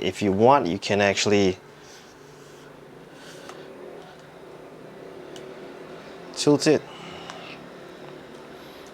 If you want, you can actually tilt it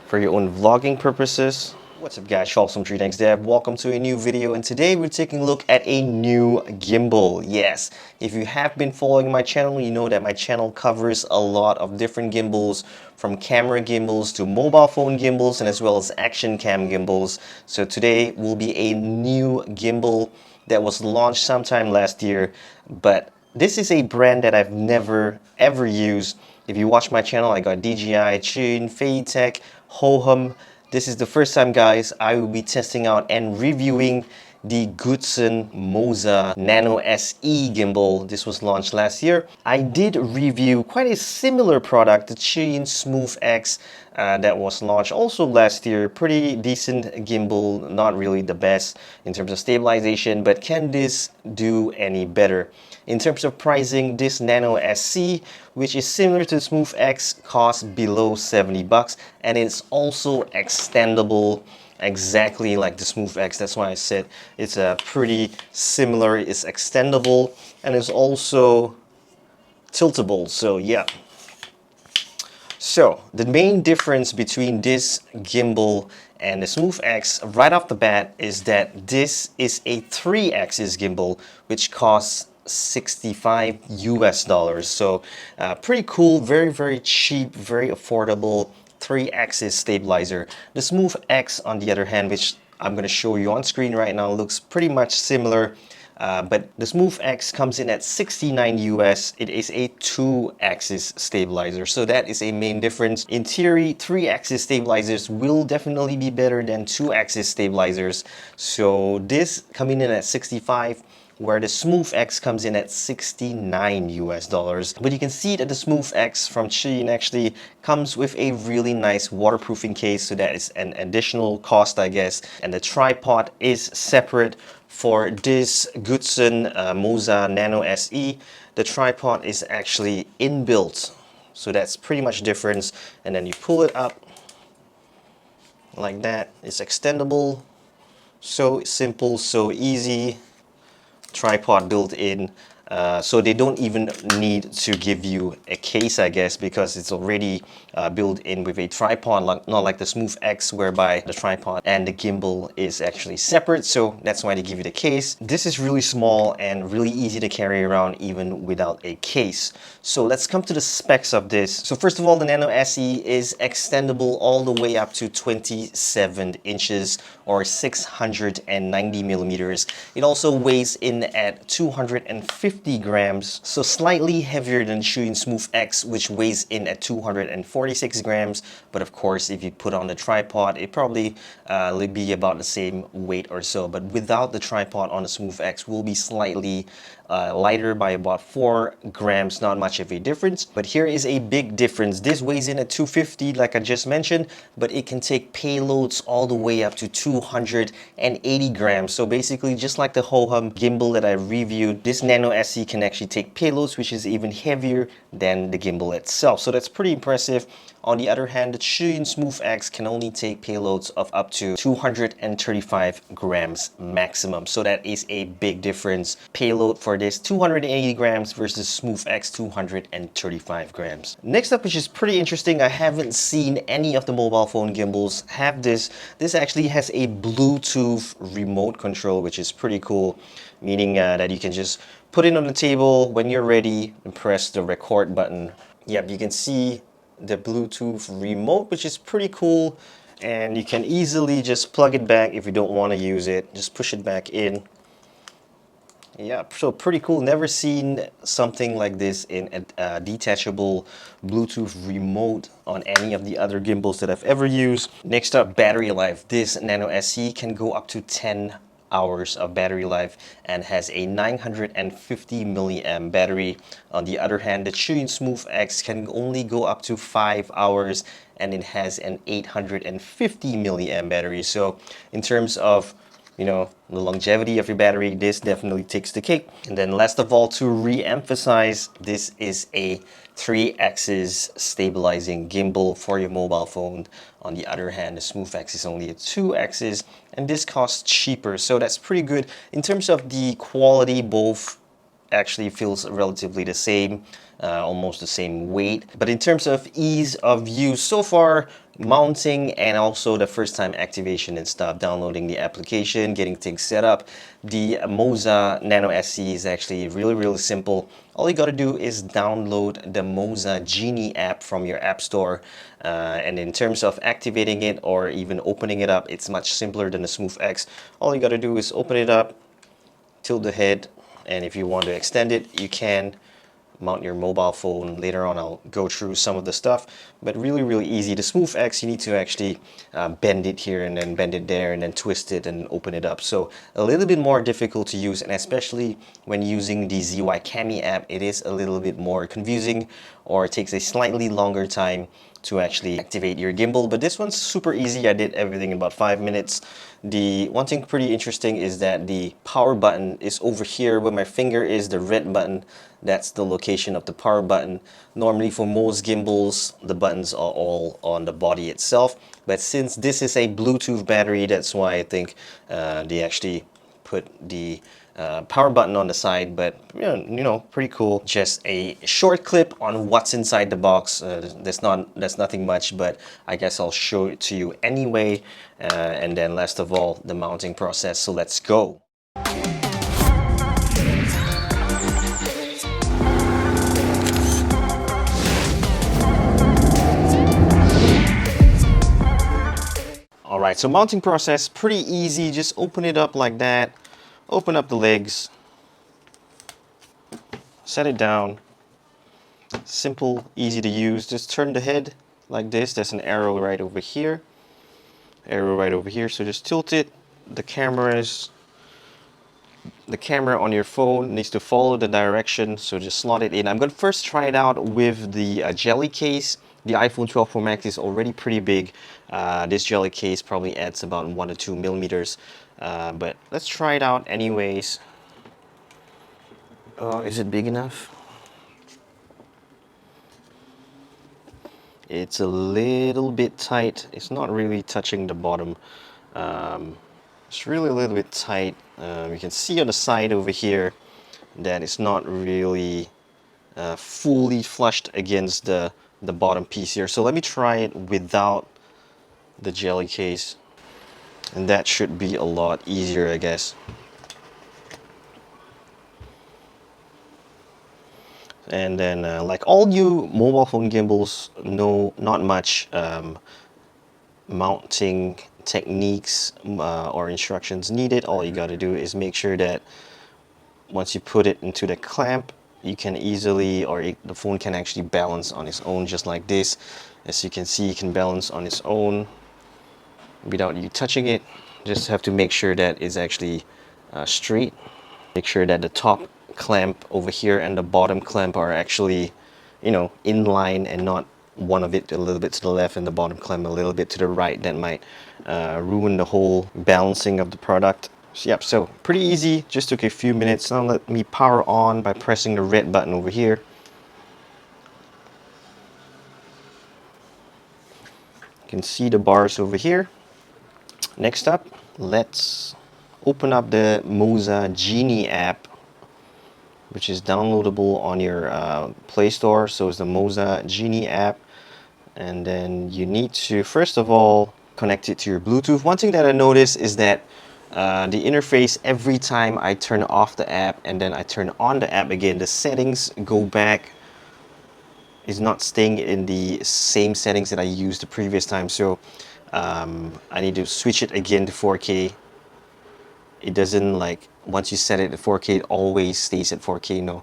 for your own vlogging purposes. What's up guys, Charles from 3Thanks Dev. Welcome to a new video, and today we're taking a look at a new gimbal. Yes, if you have been following my channel, you know that my channel covers a lot of different gimbals, from camera gimbals to mobile phone gimbals, and as well as action cam gimbals. So today will be a new gimbal that was launched sometime last year, but this is a brand that I've never ever used. If you watch my channel, I got DJI, Chun, Phaetech, Hohem. This is the first time, guys, I will be testing out and reviewing the Goodson Moza Nano SE gimbal. This was launched last year. I did review quite a similar product, the Chun Smooth X, that was launched also last year. Pretty decent gimbal, not really the best in terms of stabilization, but can this do any better? In terms of pricing, this Nano SC, which is similar to Smooth X, costs below 70 bucks, and it's also extendable exactly like the Smooth X. That's why I said it's pretty similar. It's extendable and it's also tiltable. So yeah. So the main difference between this gimbal and the Smooth X right off the bat is that this is a 3-axis gimbal, which costs 65 US dollars. So pretty cool, very cheap, very affordable 3-axis stabilizer. The Smooth X, on the other hand, which I'm going to show you on screen right now, looks pretty much similar. But the Smooth X comes in at 69 US. It is a 2-axis stabilizer, so that is a main difference. In theory, 3-axis stabilizers will definitely be better than 2-axis stabilizers. So this coming in at 65, where the Smooth X comes in at 69 US dollars. But you can see that the Smooth X from Chun actually comes with a really nice waterproofing case, so that is an additional cost, I guess. And the tripod is separate. For this Goodson Moza Nano SE, the tripod is actually inbuilt, so that's pretty much difference. And then you pull it up like that. It's extendable, so simple, so easy. Tripod built in, so they don't even need to give you a case, I guess, because it's already built in with a tripod, not like the Smooth X, whereby the tripod and the gimbal is actually separate. So that's why they give you the case. This is really small and really easy to carry around even without a case. So let's come to the specs of this. So first of all, the Nano SE is extendable all the way up to 27 inches or 690 millimeters. It also weighs in at 250 grams, so slightly heavier than Chun Smooth X, which weighs in at 246 grams. But of course, if you put on the tripod, it probably will be about the same weight or so. But without the tripod on the Smooth X, will be slightly lighter by about 4 grams, not much of a difference. But here is a big difference. This weighs in at 250, like I just mentioned, but it can take payloads all the way up to 280 grams. So basically, just like the Hohem gimbal that I reviewed, this Nano SE can actually take payloads which is even heavier than the gimbal itself. So that's pretty impressive. On the other hand, the Chun Smooth X can only take payloads of up to 235 grams maximum. So that is a big difference. Payload for this 280 grams versus Smooth X 235 grams. Next up, which is pretty interesting, I haven't seen any of the mobile phone gimbals have this. This actually has a Bluetooth remote control, which is pretty cool, meaning that you can just put it on the table when you're ready and press the record button. Yep, you can see the Bluetooth remote, which is pretty cool, and you can easily just plug it back if you don't want to use it. Just push it back in. Yeah, so pretty cool. Never seen something like this in a detachable Bluetooth remote on any of the other gimbals that I've ever used. Next up, battery life. This Nano SE can go up to 10 hours of battery life and has a 950 milliamp battery. On the other hand, the Chun Smooth X can only go up to 5 hours and it has an 850 milliamp battery. So in terms of you know, the longevity of your battery, this definitely takes the cake. And then last of all, to re-emphasize, this is a 3-axis stabilizing gimbal for your mobile phone. On the other hand, the SmoothX is only a 2-axis, and this costs cheaper, so that's pretty good. In terms of the quality, both actually feels relatively the same, almost the same weight. But in terms of ease of use, so far, mounting and also the first time activation and stuff, downloading the application, getting things set up, the Moza Nano SE is actually really simple. All you gotta do is download the Moza Genie app from your app store. And in terms of activating it or even opening it up, it's much simpler than the SmoothX. All you gotta do is open it up, tilt the head, and if you want to extend it, you can mount your mobile phone. Later on, I'll go through some of the stuff, but really easy. The SmoothX, you need to actually bend it here and then bend it there and then twist it and open it up. So a little bit more difficult to use, and especially when using the ZY Cami app, it is a little bit more confusing, or it takes a slightly longer time to actually activate your gimbal. But this one's super easy. I did everything in about 5 minutes. The one thing pretty interesting is that the power button is over here where my finger is, the red button. That's the location of the power button. Normally for most gimbals, the buttons are all on the body itself. But since this is a Bluetooth battery, that's why I think they actually put the power button on the side. But you know, pretty cool. Just a short clip on what's inside the box. That's nothing much, but I guess I'll show it to you anyway. And then last of all, the mounting process. So let's go. Alright, so mounting process, pretty easy. Just open it up like that. Open up the legs. Set it down. Simple, easy to use. Just turn the head like this. There's an arrow right over here. Arrow right over here. So just tilt it. The camera on your phone needs to follow the direction, so just slot it in. I'm going to first try it out with the jelly case. The iPhone 12 Pro Max is already pretty big. This jelly case probably adds about 1 to 2 millimeters. But let's try it out anyways. Is it big enough? It's a little bit tight. It's not really touching the bottom. It's really a little bit tight. You can see on the side over here that it's not really fully flushed against the bottom piece here. So let me try it without the jelly case, and that should be a lot easier, I guess. And then like all new mobile phone gimbals, no, not much mounting techniques or instructions needed. All you got to do is make sure that once you put it into the clamp, you can easily, the phone can actually balance on its own, just like this. As you can see, it can balance on its own without you touching it. Just have to make sure that it's actually straight. Make sure that the top clamp over here and the bottom clamp are actually, you know, in line, and not one of it a little bit to the left and the bottom clamp a little bit to the right. That might ruin the whole balancing of the product. Yep, so pretty easy, just took a few minutes. Now let me power on by pressing the red button over here. You can see the bars over here. Next up, let's open up the Moza Genie app, which is downloadable on your Play Store. So it's the Moza Genie app. And then you need to, first of all, connect it to your Bluetooth. One thing that I noticed is that the interface, every time I turn off the app and then I turn on the app again, the settings go back. It's not staying in the same settings that I used the previous time. So I need to switch it again to 4K. It doesn't, like, once you set it to 4K, it always stays at 4K. No,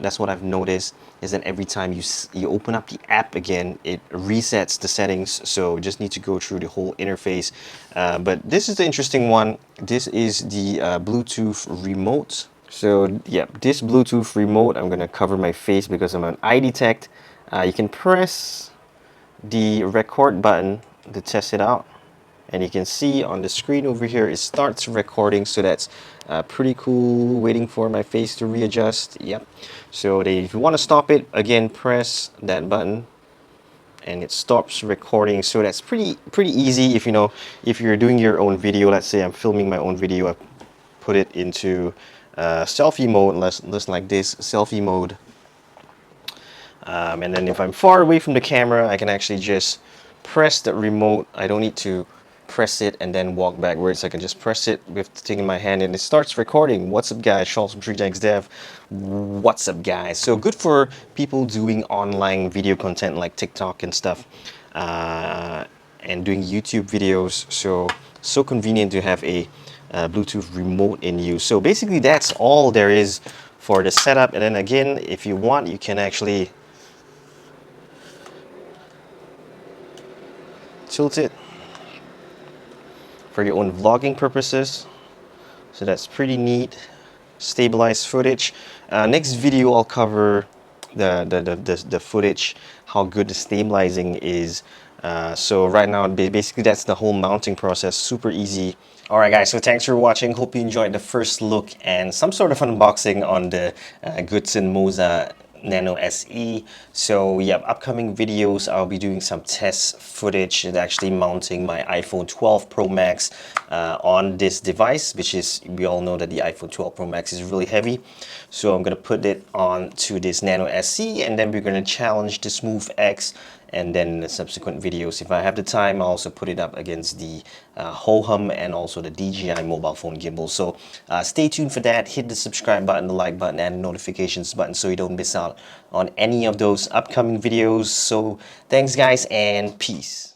that's what I've noticed, is that every time you open up the app again, it resets the settings. So just need to go through the whole interface. But this is the interesting one. This is the Bluetooth remote. So yeah, this Bluetooth remote, I'm gonna cover my face because I'm on eye detect. You can press the record button to test it out, And you can see on the screen over here, it starts recording. So that's pretty cool. Waiting for my face to readjust. Yep. So if you want to stop it, again, press that button and it stops recording. So that's pretty easy. If if you're doing your own video, let's say I'm filming my own video, I put it into selfie mode, less like this, selfie mode. And then if I'm far away from the camera, I can actually just press the remote. I don't need to press it and then walk backwards. I can just press it with the thing in my hand and it starts recording. What's up guys, Charles from 3JacksDev. What's up guys? So good for people doing online video content like TikTok and stuff, and doing YouTube videos. So convenient to have a Bluetooth remote in use. So basically that's all there is for the setup. And then again, if you want, you can actually tilt it for your own vlogging purposes. So that's pretty neat. Stabilized footage. Next video I'll cover the footage, how good the stabilizing is. So right now basically that's the whole mounting process, super easy. Alright guys, so thanks for watching. Hope you enjoyed the first look and some sort of unboxing on the Goodson Moza Nano SE. So yeah, upcoming videos I'll be doing some test footage and actually mounting my iPhone 12 Pro Max on this device, which is, we all know that the iPhone 12 Pro Max is really heavy. So I'm gonna put it on to this Nano SE and then we're gonna challenge the Smooth X, and then in the subsequent videos, if I have the time, I'll also put it up against the Ho-Hum and also the DJI mobile phone gimbal. So stay tuned for that. Hit the subscribe button, the like button, and the notifications button so you don't miss out on any of those upcoming videos. So thanks guys and peace.